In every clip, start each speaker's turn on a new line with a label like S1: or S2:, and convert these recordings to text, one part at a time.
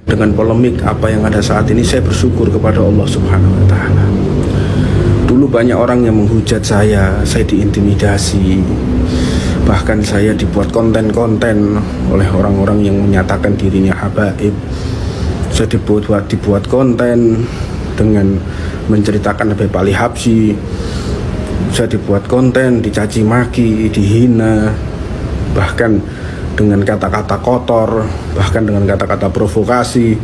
S1: Dengan polemik apa yang ada saat ini, saya bersyukur kepada Allah Subhanahu wa Ta'ala. Dulu banyak orang yang menghujat saya diintimidasi, bahkan saya dibuat konten-konten oleh orang-orang yang menyatakan dirinya habaib. Saya dibuat konten dengan menceritakan Habib Ali Habsyi. Saya dibuat konten, dicaci maki, dihina, bahkan dengan kata-kata kotor, bahkan dengan kata-kata provokasi,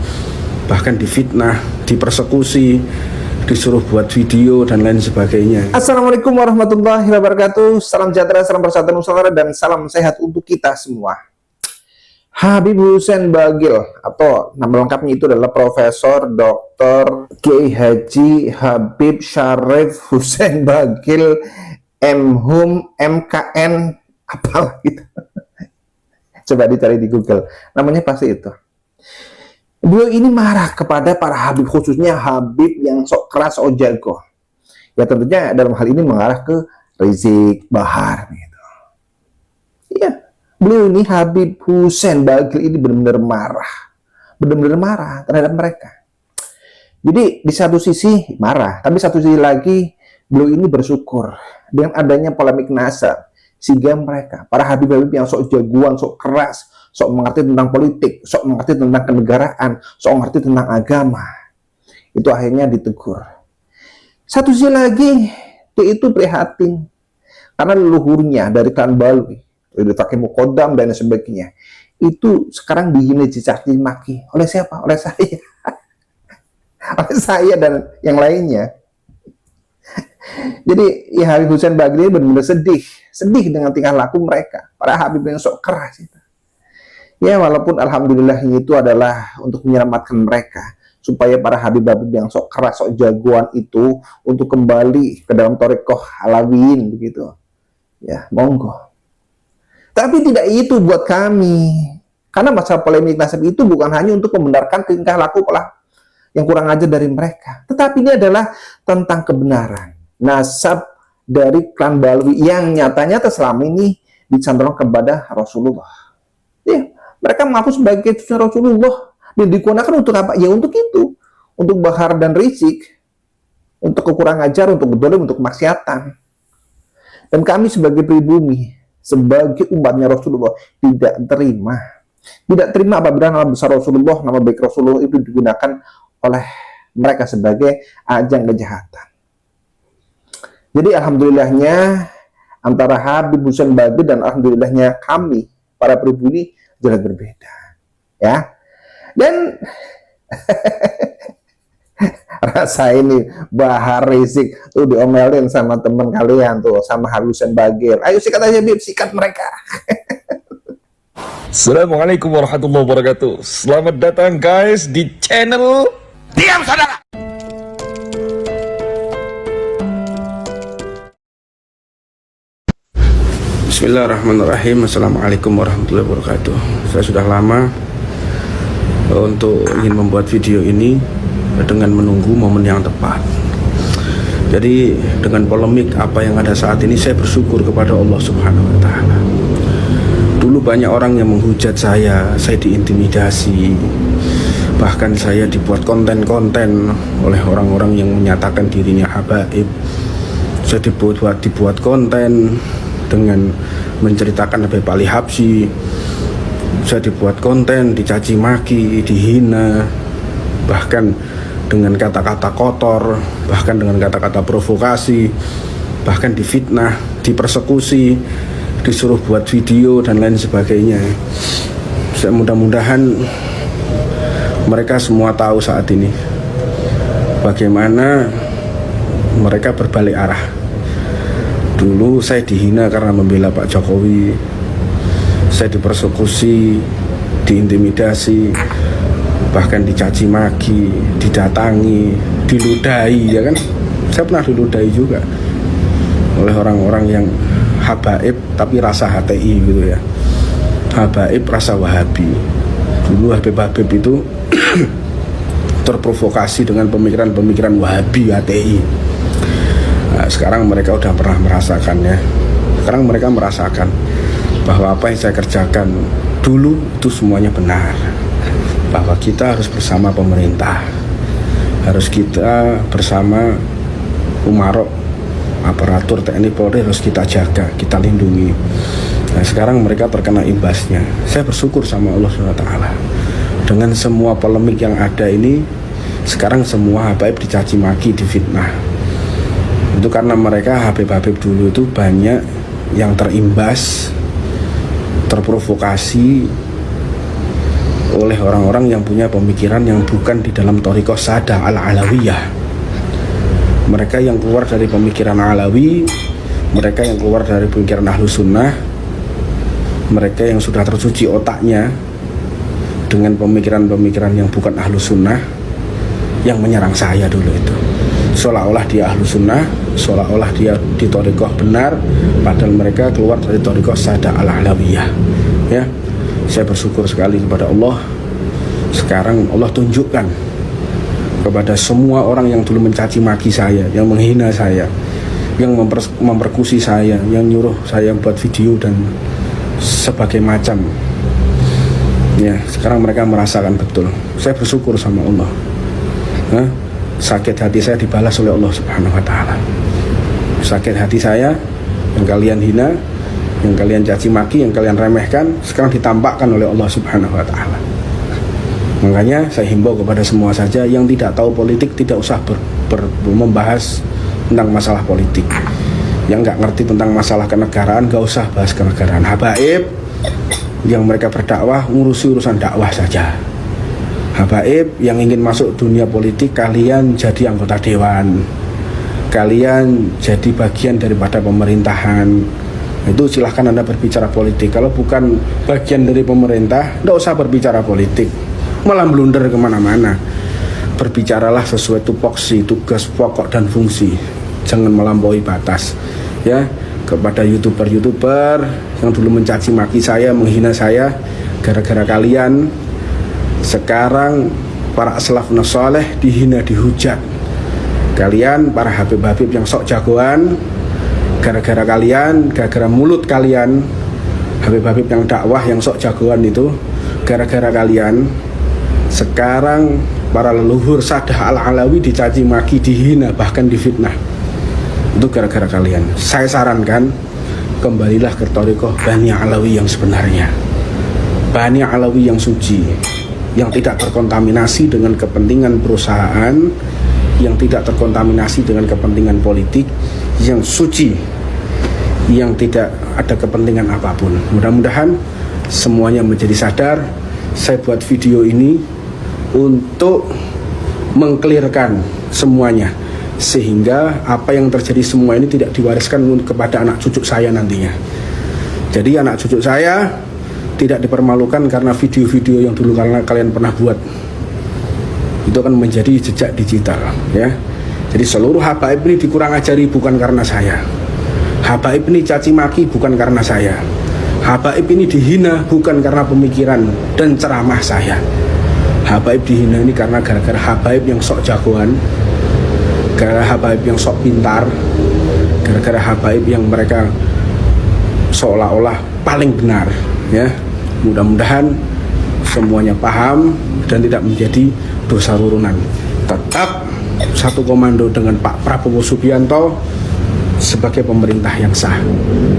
S1: bahkan difitnah, dipersekusi, disuruh buat video dan lain sebagainya.
S2: Assalamualaikum warahmatullahi wabarakatuh. Salam sejahtera, salam persatuan Nusantara, dan salam sehat untuk kita semua. Habib Hussein Bagil, atau nama lengkapnya itu adalah Profesor Dr. Kiai Haji Habib Syarif Hussein Bagil, MHum, MKN, apalah gitu. Coba dicari di Google, namanya pasti itu. Beliau ini marah kepada para habib, khususnya habib yang sok keras, sok jago. Ya tentunya dalam hal ini mengarah ke Rizik Bahar gitu. Iya, beliau ini Habib Hussein Bagil ini benar-benar marah terhadap mereka. Jadi di satu sisi marah, tapi satu sisi lagi beliau ini bersyukur dengan adanya polemik nasab, sehingga mereka, para habib-habib yang sok jagoan, sok keras, sok mengerti tentang politik, sok mengerti tentang kenegaraan, sok mengerti tentang agama, itu akhirnya ditegur. Satu sisi lagi, dia itu prihatin karena leluhurnya dari klan Balwi, dari Fakih Mukodam dan sebagainya, itu sekarang dihina, dicaci maki oleh siapa? Oleh saya. Oleh saya dan yang lainnya. Jadi ya Habib Hussein Bagil benar-benar sedih dengan tingkah laku mereka, para habib yang sok keras itu. Ya walaupun alhamdulillah itu adalah untuk menyelamatkan mereka, supaya para habib-habib yang sok keras, sok jagoan itu untuk kembali ke dalam thariqah Alawiyin begitu. Ya monggo. Tapi tidak itu buat kami, karena masalah polemik nasab itu bukan hanya untuk membenarkan tingkah laku yang kurang ajar dari mereka, tetapi ini adalah tentang kebenaran nasab dari klan Balwi yang nyata-nyata selama ini dicantumkan kepada Rasulullah. Ya, mereka mengaku sebagai cucu Rasulullah dan digunakan untuk apa? Ya untuk itu, untuk Bahar dan Rizik, untuk kekurang ajar, untuk berdolim, untuk kemaksiatan. Dan kami sebagai pribumi, sebagai umatnya Rasulullah tidak terima apabila nama besar Rasulullah, nama baik Rasulullah itu digunakan oleh mereka sebagai ajang kejahatan. Jadi alhamdulillahnya antara Habib Hussein Bagil dan alhamdulillahnya kami para pribumi jelas berbeda, ya. Dan rasa ini Bahar Rizik tuh diomelin sama teman kalian tuh, sama Habib Hussein Bagil. Ayo sikat aja Bib, sikat mereka.
S3: Assalamualaikum warahmatullahi wabarakatuh. Selamat datang guys di channel Diam Saudara.
S1: Bismillahirrahmanirrahim. Assalamualaikum warahmatullahi wabarakatuh. Saya sudah lama untuk ingin membuat video ini dengan menunggu momen yang tepat. Jadi dengan polemik apa yang ada saat ini, saya bersyukur kepada Allah Subhanahu wa Ta'ala. Dulu banyak orang yang menghujat saya diintimidasi, bahkan saya dibuat konten-konten oleh orang-orang yang menyatakan dirinya habaib. Saya dibuat konten dengan menceritakan Habib Ali Habsyi. Saya dibuat konten, dicaci maki, dihina, bahkan dengan kata-kata kotor, bahkan dengan kata-kata provokasi, bahkan difitnah, dipersekusi, disuruh buat video dan lain sebagainya. Mudah-mudahan mereka semua tahu saat ini bagaimana mereka berbalik arah. Dulu saya dihina karena membela Pak Jokowi, saya dipersekusi, diintimidasi, bahkan dicaci maki, didatangi, diludahi, ya kan? Saya pernah diludahi juga oleh orang-orang yang habaib tapi rasa HTI gitu ya, habaib rasa Wahabi. Dulu habib-habib itu terprovokasi dengan pemikiran-pemikiran Wahabi, HTI. Nah, sekarang mereka udah pernah merasakannya. Sekarang mereka merasakan bahwa apa yang saya kerjakan dulu itu semuanya benar. bahwa kita harus bersama pemerintah, harus kita bersama umarok, aparatur TNI Polri harus kita jaga, kita lindungi. Nah, sekarang mereka terkena imbasnya. Saya bersyukur sama Allah SWT. Dengan semua polemik yang ada ini, sekarang semua habaib dicaci maki, difitnah. Itu karena mereka habib-habib dulu itu banyak yang terimbas, terprovokasi oleh orang-orang yang punya pemikiran yang bukan di dalam thariqah Sadah al-Alawiyah. Mereka yang keluar dari pemikiran Alawi, mereka yang keluar dari pemikiran Ahlus Sunnah, mereka yang sudah tercuci otaknya dengan pemikiran-pemikiran yang bukan Ahlus Sunnah, yang menyerang saya dulu itu. Seolah-olah dia Ahlus Sunnah, seolah-olah dia di thariqah benar, padahal mereka keluar dari thariqah Sadah al-Alawiyah. Ya, saya bersyukur sekali kepada Allah. Sekarang Allah tunjukkan kepada semua orang yang dulu mencaci maki saya, yang menghina saya, yang memperkusi saya, yang nyuruh saya buat video dan sebagai macam. Ya, sekarang mereka merasakan betul. Saya bersyukur sama Allah. Sakit hati saya dibalas oleh Allah Subhanahu wa Ta'ala. Sakit hati saya yang kalian hina, yang kalian caci maki, yang kalian remehkan, sekarang ditampakkan oleh Allah Subhanahu wa Ta'ala. Makanya saya himbau kepada semua saja yang tidak tahu politik, tidak usah membahas tentang masalah politik. Yang nggak ngerti tentang masalah kenegaraan, nggak usah bahas kenegaraan. Habaib yang mereka berdakwah, ngurusi urusan dakwah saja. Habaib yang ingin masuk dunia politik, kalian jadi anggota dewan, kalian jadi bagian daripada pemerintahan. Itu silahkan Anda berbicara politik. Kalau bukan bagian dari pemerintah, nggak usah berbicara politik, malah blunder kemana-mana. Berbicaralah sesuai tupoksi, tugas pokok dan fungsi. Jangan melampaui batas. Ya, kepada youtuber-youtuber yang dulu mencaci maki saya, menghina saya, gara-gara kalian sekarang para salafun saleh dihina, dihujat. Kalian para habib-habib yang sok jagoan, gara-gara kalian, gara-gara mulut kalian, habib-habib yang dakwah yang sok jagoan itu, gara-gara kalian sekarang para leluhur Sadah al-Alawi dicaci maki, dihina, bahkan difitnah. Itu gara-gara kalian. Saya sarankan, kembalilah ke thariqah Bani Alawi yang sebenarnya, Bani Alawi yang suci, yang tidak terkontaminasi dengan kepentingan perusahaan, yang tidak terkontaminasi dengan kepentingan politik, yang suci, yang tidak ada kepentingan apapun. Mudah-mudahan semuanya menjadi sadar. Saya buat video ini untuk mengklirkan semuanya, sehingga apa yang terjadi semua ini tidak diwariskan kepada anak cucu saya nantinya. Jadi anak cucu saya tidak dipermalukan karena video-video yang dulu kalian pernah buat. Itu akan menjadi jejak digital, ya. Jadi seluruh habaib ini dikurang ajari bukan karena saya. Habaib ini caci maki bukan karena saya. Habaib ini dihina bukan karena pemikiran dan ceramah saya. Habaib dihina ini karena gara-gara habaib yang sok jagoan, gara-gara habaib yang sok pintar, gara-gara habaib yang mereka seolah-olah paling benar, ya. Mudah-mudahan semuanya paham dan tidak menjadi dosa urunan. Tetap satu komando dengan Pak Prabowo Subianto sebagai pemerintah yang sah.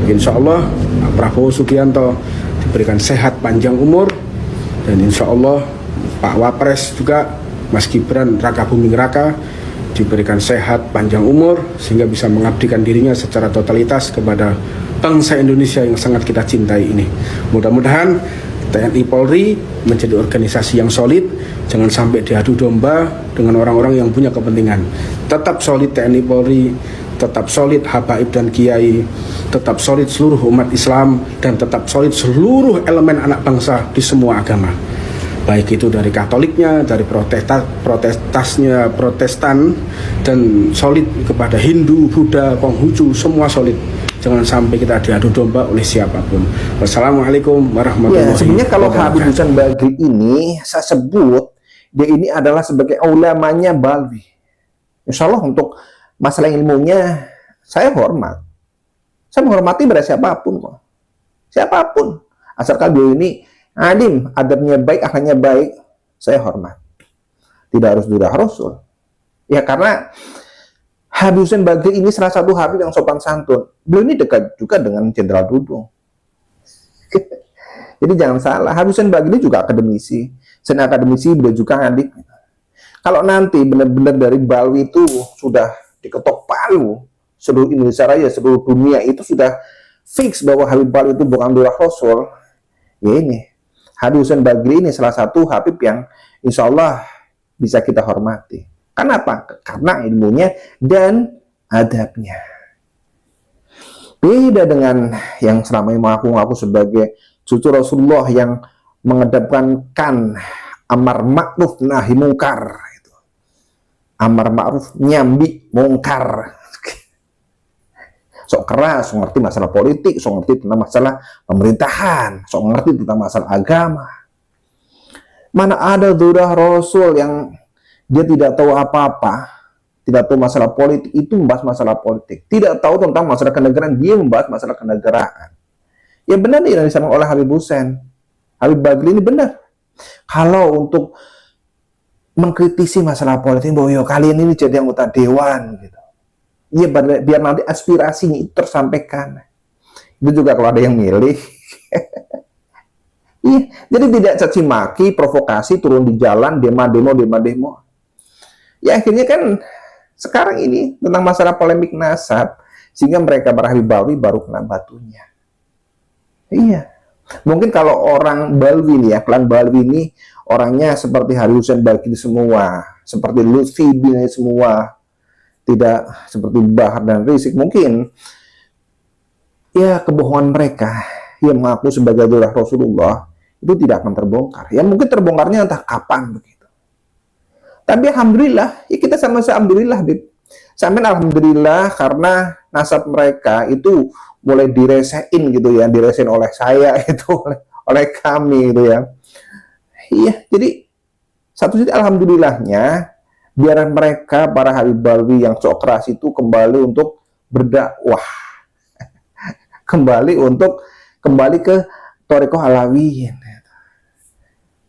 S1: Insya Allah Pak Prabowo Subianto diberikan sehat panjang umur, dan insya Allah Pak Wapres juga Mas Gibran Raka Buming Raka diberikan sehat panjang umur sehingga bisa mengabdikan dirinya secara totalitas kepada bangsa Indonesia yang sangat kita cintai ini. Mudah-mudahan TNI Polri menjadi organisasi yang solid, jangan sampai diadu domba dengan orang-orang yang punya kepentingan. Tetap solid TNI Polri, tetap solid habaib dan kiai, tetap solid seluruh umat Islam, dan tetap solid seluruh elemen anak bangsa di semua agama. Baik itu dari Katoliknya, dari Protestan, dan solid kepada Hindu, Buddha, Konghucu, semua solid. Jangan sampai kita diadu domba oleh siapapun. Wassalamualaikum warahmatullahi wabarakatuh.
S2: Sebenarnya kalau Habib Husain Bagri ini saya sebut dia ini adalah sebagai ulamanya Balwi. Insya Allah untuk masalah ilmunya saya hormat. Saya menghormati pada siapapun kok. Siapapun. Asalkan dia ini alim, adabnya baik, akhlaknya baik, saya hormat. Tidak harus durah Rasul. Ya karena Habib Hussein Bagri ini salah satu Habib yang sopan santun. Beliau ini dekat juga dengan Jenderal Dudung. Jadi jangan salah, Habib Hussein Bagri juga akademisi. Selain akademisi, beliau juga ngadik. Kalau nanti benar-benar dari Balwi itu sudah diketok palu, seluruh Indonesia Raya, seluruh dunia itu sudah fix bahwa Habib Balwi itu bukan durah Rasul, ya ini, Habib Hussein Bagri ini salah satu Habib yang insya Allah bisa kita hormati. Kenapa? Karena ilmunya dan adabnya. Beda dengan yang selama ini mengaku-ngaku sebagai cucu Rasulullah yang mengedepankan amar ma'ruf nahi mungkar. Amar ma'ruf nyambi mungkar. Sok keras, sok ngerti masalah politik, sok ngerti tentang masalah pemerintahan, sok ngerti tentang masalah agama. Mana ada durah Rasul yang dia tidak tahu apa-apa, tidak tahu masalah politik, itu membahas masalah politik. Tidak tahu tentang masalah kenegaraan, dia membahas masalah kenegaraan. Ya benar nih yang disampaikan oleh Habib Hussein. Habib Bagri ini benar. Kalau untuk mengkritisi masalah politik, bahwa yo kalian ini jadi anggota dewan gitu. Iya, biar nanti aspirasinya itu tersampaikan. Itu juga kalau ada yang milih. Iya, jadi tidak caci maki, provokasi, turun di jalan, demo. Ya akhirnya kan sekarang ini tentang masalah polemik nasab, sehingga mereka para Habib Balwi baru kena batunya. Iya. Mungkin kalau orang Balwi nih ya, klan Balwi ini orangnya seperti Habib Hussein Bagri semua, seperti Lutfi bin semua, tidak seperti Bahar dan Rizik, mungkin ya kebohongan mereka yang mengaku sebagai durah Rasulullah itu tidak akan terbongkar. Ya mungkin terbongkarnya entah kapan begitu. Tapi alhamdulillah, ya kita sama-sama alhamdulillah, Bib. Sampai alhamdulillah karena nasab mereka itu mulai diresein gitu ya, diresein oleh saya itu, oleh kami gitu ya. Iya, jadi satu sisi alhamdulillahnya biar mereka para Habib Balwi yang sok keras itu kembali untuk berdakwah, kembali ke Thariqah Alawiyin.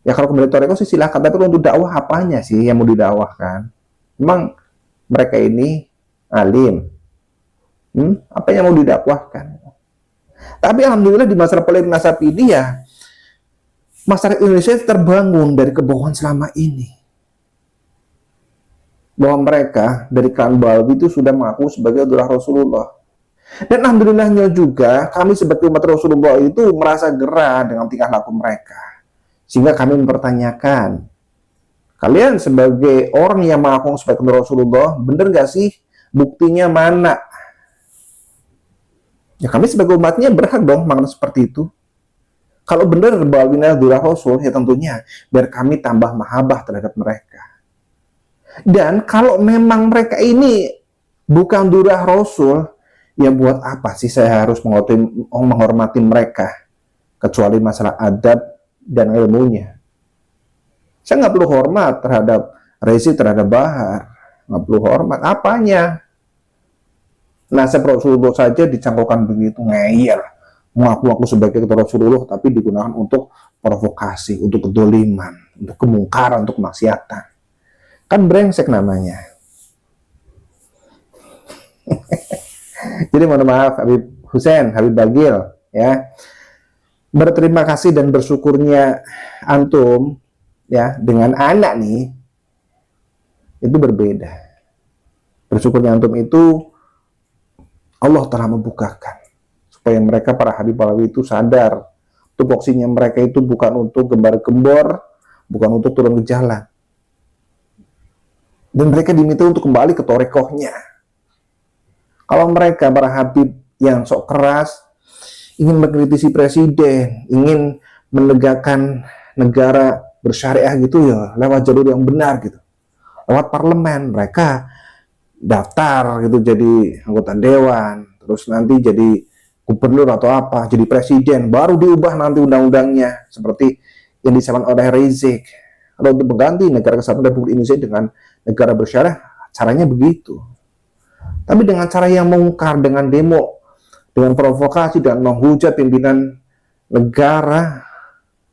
S2: Ya kalau kembali Thariqah sih silahkan, tapi untuk dakwah apanya sih yang mau didakwahkan? Memang mereka ini alim, apa yang mau didakwahkan? Tapi alhamdulillah di masalah polemik nasab ini ya, masyarakat Indonesia terbangun dari kebohongan selama ini. Bahwa mereka dari klan Balwi itu sudah mengaku sebagai durah Rasulullah. Dan alhamdulillahnya juga kami sebagai umat Rasulullah itu merasa gerah dengan tingkah laku mereka. Sehingga kami mempertanyakan, kalian sebagai orang yang mengaku sebagai Rasulullah, benar gak sih? Buktinya mana? Ya kami sebagai umatnya berhak dong makna seperti itu. Kalau benar Balwi durah Rasul, ya tentunya biar kami tambah mahabbah terhadap mereka. Dan kalau memang mereka ini bukan durah Rasul, ya buat apa sih saya harus menghormati mereka? Kecuali masalah adab dan ilmunya. Saya nggak perlu hormat terhadap Rizik, terhadap Bahar. Nggak perlu hormat. Apanya? Nasab Rasulullah saja dicangkokkan begitu, ngeyel. Mengaku-ngaku sebagai ketua Rasulullah, tapi digunakan untuk provokasi, untuk kedoliman, untuk kemungkaran, untuk kemaksiatan. Kan brengsek namanya. Jadi mohon maaf Habib Hussein, Habib Bagil ya. Berterima kasih dan bersyukurnya antum ya dengan anak nih itu berbeda. Bersyukurnya antum itu Allah telah membukakan supaya mereka para Habib Balwi itu sadar tupoksinya mereka itu bukan untuk gembar-gembor, bukan untuk turun ke jalan. Dan mereka diminta untuk kembali ke Thariqahnya. Kalau mereka para Habib yang sok keras ingin mengkritisi presiden, ingin menegakkan negara bersyariah gitu ya, lewat jalur yang benar gitu, lewat parlemen, mereka daftar gitu jadi anggota dewan, terus nanti jadi gubernur atau apa, jadi presiden, baru diubah nanti undang-undangnya seperti yang disampaikan oleh Rizik. Kalau untuk mengganti negara kesatuan Republik Indonesia dengan negara bersyariah, caranya begitu. Tapi dengan cara yang mungkar, dengan demo, dengan provokasi, dan menghujat pimpinan negara,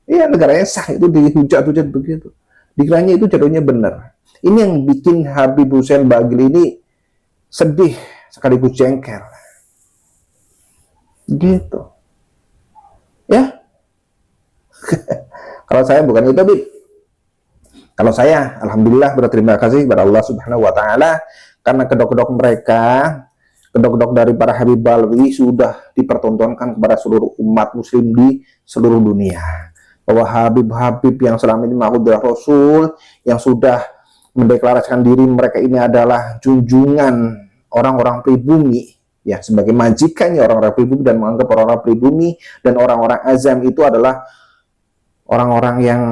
S2: ya negaranya sah itu dihujat-hujat begitu. Dikiranya itu jodohnya benar. Ini yang bikin Habib Hussein Bagil ini sedih sekaligus jengkel. Gitu. Ya. Kalau saya bukan itu, Bib. Kalau saya, alhamdulillah berterima kasih kepada Allah Subhanahu wa taala karena kedok-kedok mereka, kedok-kedok dari para Habib Balwi sudah dipertontonkan kepada seluruh umat muslim di seluruh dunia. Bahwa Habib-habib yang selama ini mengaku adalah Rasul, yang sudah mendeklarasikan diri mereka ini adalah junjungan orang-orang pribumi, ya, sebagai majikannya orang-orang pribumi, dan menganggap orang-orang pribumi dan orang-orang azam itu adalah orang-orang yang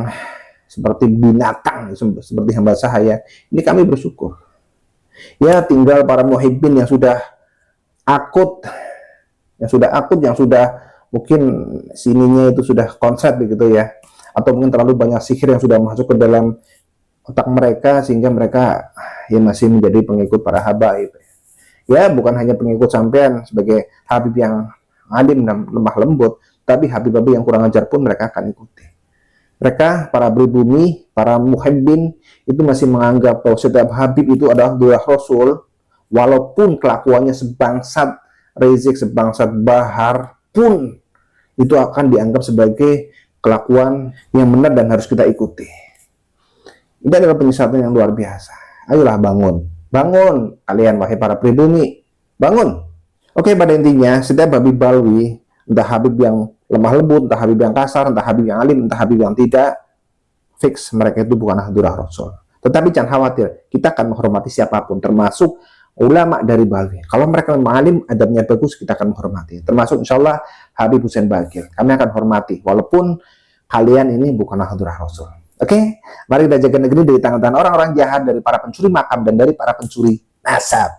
S2: seperti binatang, seperti hamba sahaya. Ini kami bersyukur. Ya, tinggal para muhibbin yang sudah akut, yang sudah mungkin sininya itu sudah konsep begitu ya, atau mungkin terlalu banyak sihir yang sudah masuk ke dalam otak mereka sehingga mereka ya masih menjadi pengikut para habaib. Ya, bukan hanya pengikut sampean sebagai habib yang alim dan lemah lembut, tapi habib-habib yang kurang ajar pun mereka akan ikuti. Mereka, para pribumi, para muhibbin, itu masih menganggap bahwa setiap habib itu adalah dua Rasul, walaupun kelakuannya sebangsat Rizik, sebangsat Bahar pun, itu akan dianggap sebagai kelakuan yang benar dan harus kita ikuti. Ini adalah penyesatan yang luar biasa. Ayolah bangun. Bangun, kalian wahai para pribumi. Bangun. Oke, pada intinya, setiap Habib Balwi, entah Habib yang lemah lembut, entah Habib yang kasar, entah Habib yang alim, entah Habib yang tidak, fix mereka itu bukan Ahlul Rasul. Tetapi jangan khawatir, kita akan menghormati siapapun, termasuk ulama dari Balwi. Kalau mereka memang alim, adabnya bagus, kita akan menghormati. Termasuk insya Allah Habib Hussein Bagil. Kami akan hormati, walaupun kalian ini bukan Ahlul Rasul. Oke? Mari kita jaga negeri dari tangan-tangan orang-orang jahat, dari para pencuri makam dan dari para pencuri nasab.